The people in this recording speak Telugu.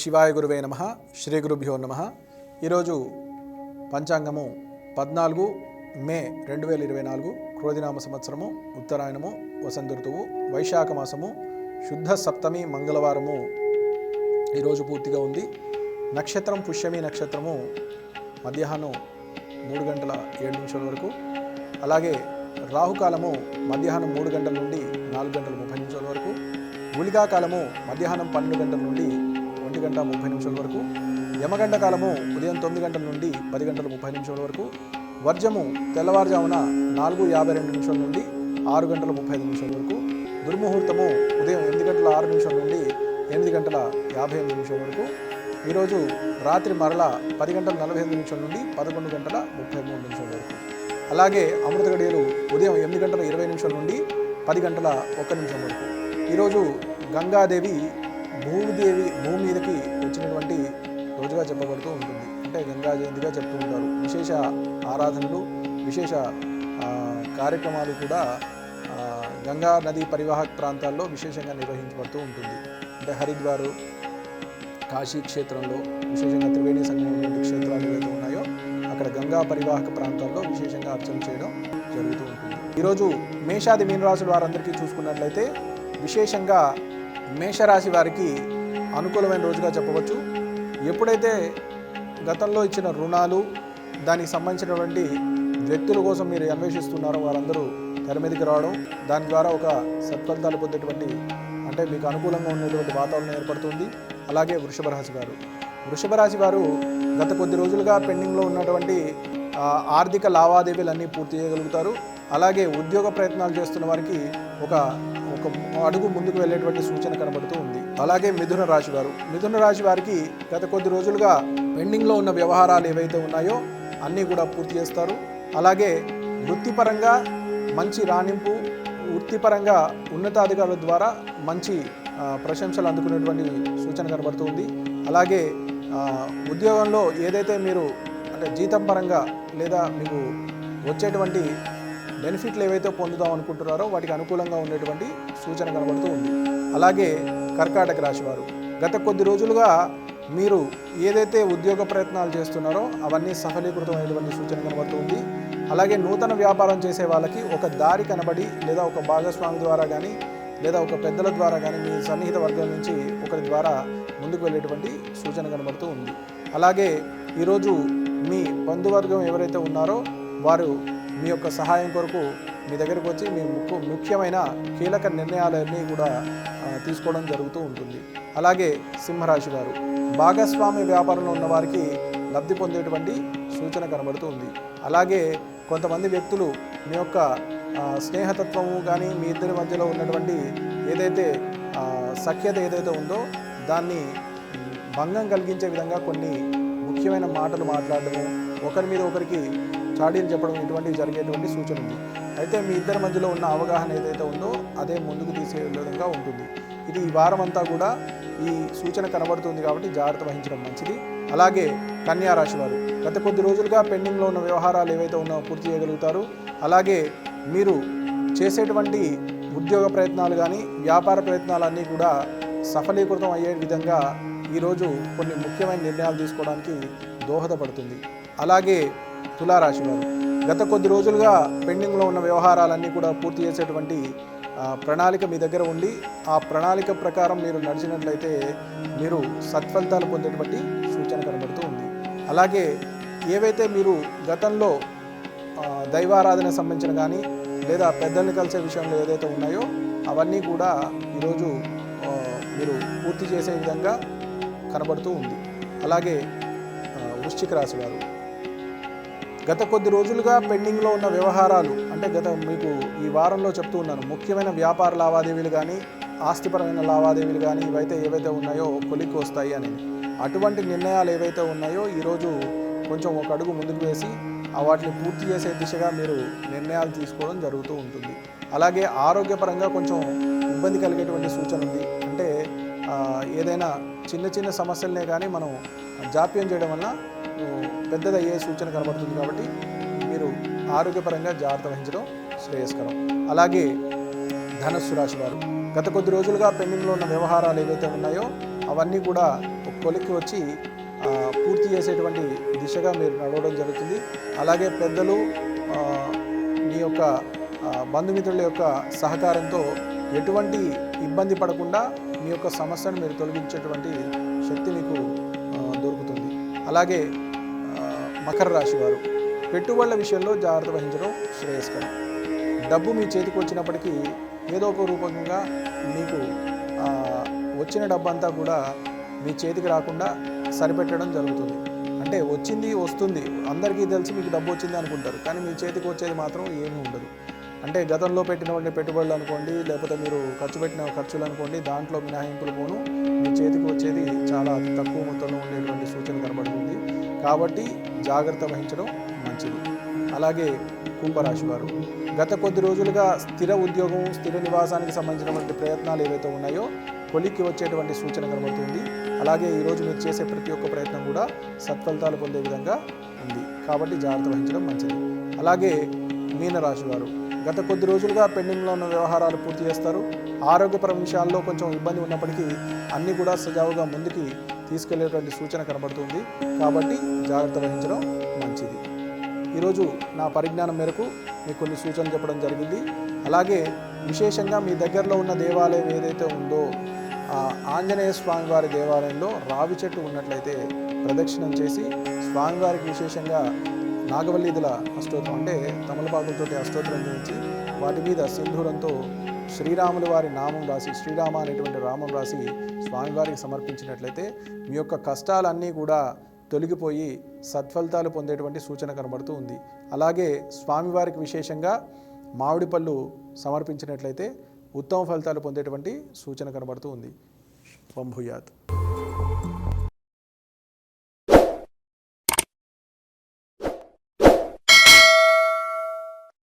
శివాయ గురువే నమః. శ్రీ గురుభ్యో నమః. ఈరోజు పంచాంగము 14 మే 2024 క్రోధినామ సంవత్సరము, ఉత్తరాయణము, వసంత ఋతువు, వైశాఖ మాసము, శుద్ధ సప్తమి, మంగళవారము ఈరోజు పూర్తిగా ఉంది. నక్షత్రం పుష్యమి నక్షత్రము మధ్యాహ్నం 3 గంటల 7 నిమిషాల వరకు. అలాగే రాహుకాలము మధ్యాహ్నం 3 గంటల నుండి 4 గంటల 30 నిమిషాల వరకు. గుళికా కాలము మధ్యాహ్నం 12 గంటల నుండి 1 గంట 30 నిమిషాల వరకు. యమగంట కాలము ఉదయం 9 గంటల నుండి 10 గంటల 30 నిమిషాల వరకు. వర్జము తెల్లవారుజామున 4:52 నిమిషాల నుండి 6 గంటల 35 నిమిషాల వరకు. దుర్ముహూర్తము ఉదయం 8 గంటల 6 నిమిషాల నుండి 8 గంటల 58 నిమిషాల వరకు. ఈరోజు రాత్రి మరల 10 గంటల 45 నిమిషాల నుండి 11 గంటల 33 నిమిషాల వరకు. అలాగే అమృత గడియలు ఉదయం 8 గంటల 20 నిమిషాల నుండి 10 గంటల 1 నిమిషం వరకు. ఈరోజు గంగాదేవి భూమి మీదకి వచ్చినటువంటి రోజుగా చెప్పబడుతూ ఉంటుంది. అంటే గంగా జయంతిగా చెప్తూ ఉంటారు. విశేష ఆరాధనలు, విశేష కార్యక్రమాలు కూడా గంగా నది పరివాహక ప్రాంతాల్లో విశేషంగా నిర్వహించబడుతూ ఉంటుంది. అంటే హరిద్వారు, కాశీ క్షేత్రంలో, విశేషంగా త్రివేణి సంగమం క్షేత్రాలు ఏవైతే ఉన్నాయో అక్కడ గంగా పరివాహక ప్రాంతాల్లో విశేషంగా అర్చన చేయడం జరుగుతూ ఉంటుంది. ఈరోజు మేషాది మీనరాశుల వారందరికీ చూసుకున్నట్లయితే విశేషంగా మేషరాశి వారికి అనుకూలమైన రోజుగా చెప్పవచ్చు. ఎప్పుడైతే గతంలో ఇచ్చిన రుణాలు, దానికి సంబంధించినటువంటి వ్యక్తుల కోసం మీరు అన్వేషిస్తున్నారో వారందరూ తెర మీదకి రావడం, దాని ద్వారా ఒక సత్ఫలితాలు పొందేటువంటి, అంటే మీకు అనుకూలంగా ఉండేటువంటి వాతావరణం ఏర్పడుతుంది. అలాగే వృషభ రాశి వారు గత కొద్ది రోజులుగా పెండింగ్లో ఉన్నటువంటి ఆర్థిక లావాదేవీలన్నీ పూర్తి చేయగలుగుతారు. అలాగే ఉద్యోగ ప్రయత్నాలు చేస్తున్న వారికి ఒక అడుగు ముందుకు వెళ్ళేటువంటి సూచన కనబడుతూ ఉంది. అలాగే మిథున రాశి వారికి గత కొద్ది రోజులుగా పెండింగ్లో ఉన్న వ్యవహారాలు ఏవైతే ఉన్నాయో అన్నీ కూడా పూర్తి చేస్తారు. అలాగే వృత్తిపరంగా మంచి రాణింపు, వృత్తిపరంగా ఉన్నతాధికారుల ద్వారా మంచి ప్రశంసలు అందుకునేటువంటి సూచన కనబడుతుంది. అలాగే ఉద్యోగంలో ఏదైతే మీరు అంటే జీతం పరంగా లేదా మీకు వచ్చేటువంటి బెనిఫిట్లు ఏవైతే పొందుదాం అనుకుంటున్నారో వాటికి అనుకూలంగా ఉండేటువంటి సూచన కనబడుతూ ఉంది. అలాగే కర్కాటక రాశి వారు గత కొద్ది రోజులుగా మీరు ఏదైతే ఉద్యోగ ప్రయత్నాలు చేస్తున్నారో అవన్నీ సఫలీకృతమైనటువంటి సూచన కనబడుతుంది. అలాగే నూతన వ్యాపారం చేసే వాళ్ళకి ఒక దారి కనబడి, లేదా ఒక భాగస్వామి ద్వారా కానీ, లేదా ఒక పెద్దల ద్వారా కానీ, మీ సన్నిహిత వర్గం నుంచి ఒకరి ద్వారా ముందుకు వెళ్ళేటువంటి సూచన కనబడుతూ ఉంది. అలాగే ఈరోజు మీ బంధువర్గం ఎవరైతే ఉన్నారో వారు మీ యొక్క సహాయం కొరకు మీ దగ్గరకు వచ్చి మీ ముఖ్యమైన కీలక నిర్ణయాలన్నీ కూడా తీసుకోవడం జరుగుతూ ఉంటుంది. అలాగే సింహరాశి వారు భాగస్వామ్య వ్యాపారంలో ఉన్న వారికి లబ్ధి పొందేటువంటి సూచన కనబడుతూ ఉంది. అలాగే కొంతమంది వ్యక్తులు మీ యొక్క స్నేహతత్వము కానీ, మీ ఇద్దరి మధ్యలో ఉన్నటువంటి ఏదైతే సఖ్యత ఏదైతే ఉందో దాన్ని భంగం కలిగించే విధంగా కొన్ని ముఖ్యమైన మాటలు మాట్లాడడము, ఒకరి మీద ఒకరికి చాడీలు చెప్పడం, ఇటువంటివి జరిగేటువంటి సూచన ఉంది. అయితే మీ ఇద్దరి మధ్యలో ఉన్న అవగాహన ఏదైతే ఉందో అదే ముందుకు తీసే విధంగా ఉంటుంది. ఇది ఈ వారం అంతా కూడా ఈ సూచన కనబడుతుంది కాబట్టి జాగ్రత్త వహించడం మంచిది. అలాగే కన్యా రాశి వారు గత కొద్ది రోజులుగా పెండింగ్లో ఉన్న వ్యవహారాలు ఏవైతే ఉన్నాయో పూర్తి చేయగలుగుతారు. అలాగే మీరు చేసేటువంటి ఉద్యోగ ప్రయత్నాలు కానీ, వ్యాపార ప్రయత్నాలన్నీ కూడా సఫలీకృతం అయ్యే విధంగా ఈరోజు కొన్ని ముఖ్యమైన నిర్ణయాలు తీసుకోవడానికి దోహదపడుతుంది. అలాగే తులారాశి వారు గత కొద్ది రోజులుగా పెండింగ్లో ఉన్న వ్యవహారాలన్నీ కూడా పూర్తి చేసేటువంటి ప్రణాళిక మీ దగ్గర ఉండి, ఆ ప్రణాళిక ప్రకారం మీరు నడిచినట్లయితే మీరు సత్ఫలితాలు పొందేటువంటి సూచన కనబడుతూ ఉంది. అలాగే ఏవైతే మీరు గతంలో దైవారాధన సంబంధించిన కానీ, లేదా పెద్దల్ని కలిసే విషయంలో ఏదైతే ఉన్నాయో అవన్నీ కూడా ఈరోజు మీరు పూర్తి చేసే విధంగా కనబడుతూ ఉంది. అలాగే వృశ్చిక రాశి వారు గత కొద్ది రోజులుగా పెండింగ్లో ఉన్న వ్యవహారాలు, అంటే మీకు ఈ వారంలో చెప్తూ ఉన్నాను, ముఖ్యమైన వ్యాపార లావాదేవీలు కానీ, ఆస్తిపరమైన లావాదేవీలు కానీ ఏవైతే ఉన్నాయో కొలిక్కి వస్తాయి అని, అటువంటి నిర్ణయాలు ఏవైతే ఉన్నాయో ఈరోజు కొంచెం ఒక అడుగు ముందుకు వేసి వాటిని పూర్తి చేసే దిశగా మీరు నిర్ణయాలు తీసుకోవడం జరుగుతూ ఉంటుంది. అలాగే ఆరోగ్యపరంగా కొంచెం ఇబ్బంది కలిగేటువంటి సూచన ఉంది. అంటే ఏదైనా చిన్న సమస్యలనే కానీ మనం జాప్యం చేయడం వల్ల పెద్దదయ్యే సూచన కనబడుతుంది. కాబట్టి మీరు ఆరోగ్యపరంగా జాగ్రత్త వహించడం శ్రేయస్కరం. అలాగే ధనస్సు రాశి వారు గత కొద్ది రోజులుగా పెండింగ్లో ఉన్న వ్యవహారాలు ఏవైతే ఉన్నాయో అవన్నీ కూడా ఒక కొలిక్కి వచ్చి పూర్తి చేసేటువంటి దిశగా మీరు నడవడం జరుగుతుంది. అలాగే పెద్దలు మీ యొక్క బంధుమిత్రుల యొక్క సహకారంతో ఎటువంటి ఇబ్బంది పడకుండా మీ యొక్క సమస్యను మీరు తొలగించేటువంటి శక్తి మీకు దొరుకుతుంది. అలాగే మకర రాశి వారు పెట్టుబడుల విషయంలో జాగ్రత్త వహించడం శ్రేయస్కరం. డబ్బు మీ చేతికి వచ్చినప్పటికీ ఏదో ఒక రూపంగా మీకు వచ్చిన డబ్బు అంతా కూడా మీ చేతికి రాకుండా సరిపెట్టడం జరుగుతుంది. అంటే వస్తుంది అందరికీ తెలిసి మీకు డబ్బు వచ్చింది అనుకుంటారు, కానీ మీ చేతికి వచ్చేది మాత్రం ఏమీ ఉండదు. అంటే గతంలో పెట్టినటువంటి పెట్టుబడులు అనుకోండి, లేకపోతే మీరు ఖర్చు పెట్టిన ఖర్చులు అనుకోండి, దాంట్లో మినహాయింపులు పోను మీ చేతికి వచ్చేది చాలా అతి తక్కువ మొత్తంలో ఉండేటువంటి సూచన కనబడుతుంది. కాబట్టి జాగ్రత్త వహించడం మంచిది. అలాగే కుంభరాశి వారు గత కొద్ది రోజులుగా స్థిర ఉద్యోగం, స్థిర నివాసానికి సంబంధించినటువంటి ప్రయత్నాలు ఏవైతే ఉన్నాయో కొలిక్కి వచ్చేటువంటి సూచన కనబడుతుంది. అలాగే ఈరోజు మీరు చేసే ప్రతి ఒక్క ప్రయత్నం కూడా సత్ఫలితాలు పొందే విధంగా ఉంది. కాబట్టి జాగ్రత్త వహించడం మంచిది. అలాగే మీనరాశి వారు గత కొద్ది రోజులుగా పెండింగ్లో ఉన్న వ్యవహారాలు పూర్తి చేస్తారు. ఆరోగ్యపర విషయాల్లో కొంచెం ఇబ్బంది ఉన్నప్పటికీ అన్నీ కూడా సజావుగా ముందుకి తీసుకెళ్లేటువంటి సూచన కనబడుతుంది. కాబట్టి జాగ్రత్త వహించడం మంచిది. ఈరోజు నా పరిజ్ఞానం మేరకు మీకు కొన్ని సూచనలు చెప్పడం జరిగింది. అలాగే విశేషంగా మీ దగ్గరలో ఉన్న దేవాలయం ఏదైతే ఉందో ఆంజనేయ స్వామివారి దేవాలయంలో రావి చెట్టు ఉన్నట్లయితే ప్రదక్షిణం చేసి స్వామివారికి విశేషంగా నాగవల్లీదుల అష్టోత్తరం అంటే తమలపాకులతో అష్టోత్తరం చేయించి వాటి మీద సింధూరంతో శ్రీరాముల వారి నామం రాసి, శ్రీరామ అనేటువంటి రామం రాసి స్వామివారికి సమర్పించినట్లయితే మీ యొక్క కష్టాలన్నీ కూడా తొలగిపోయి సత్ఫలితాలు పొందేటువంటి సూచన కనబడుతూ ఉంది. అలాగే స్వామివారికి విశేషంగా మామిడి పళ్ళు సమర్పించినట్లయితే ఉత్తమ ఫలితాలు పొందేటువంటి సూచన కనబడుతూ ఉంది. వంభూయాత్.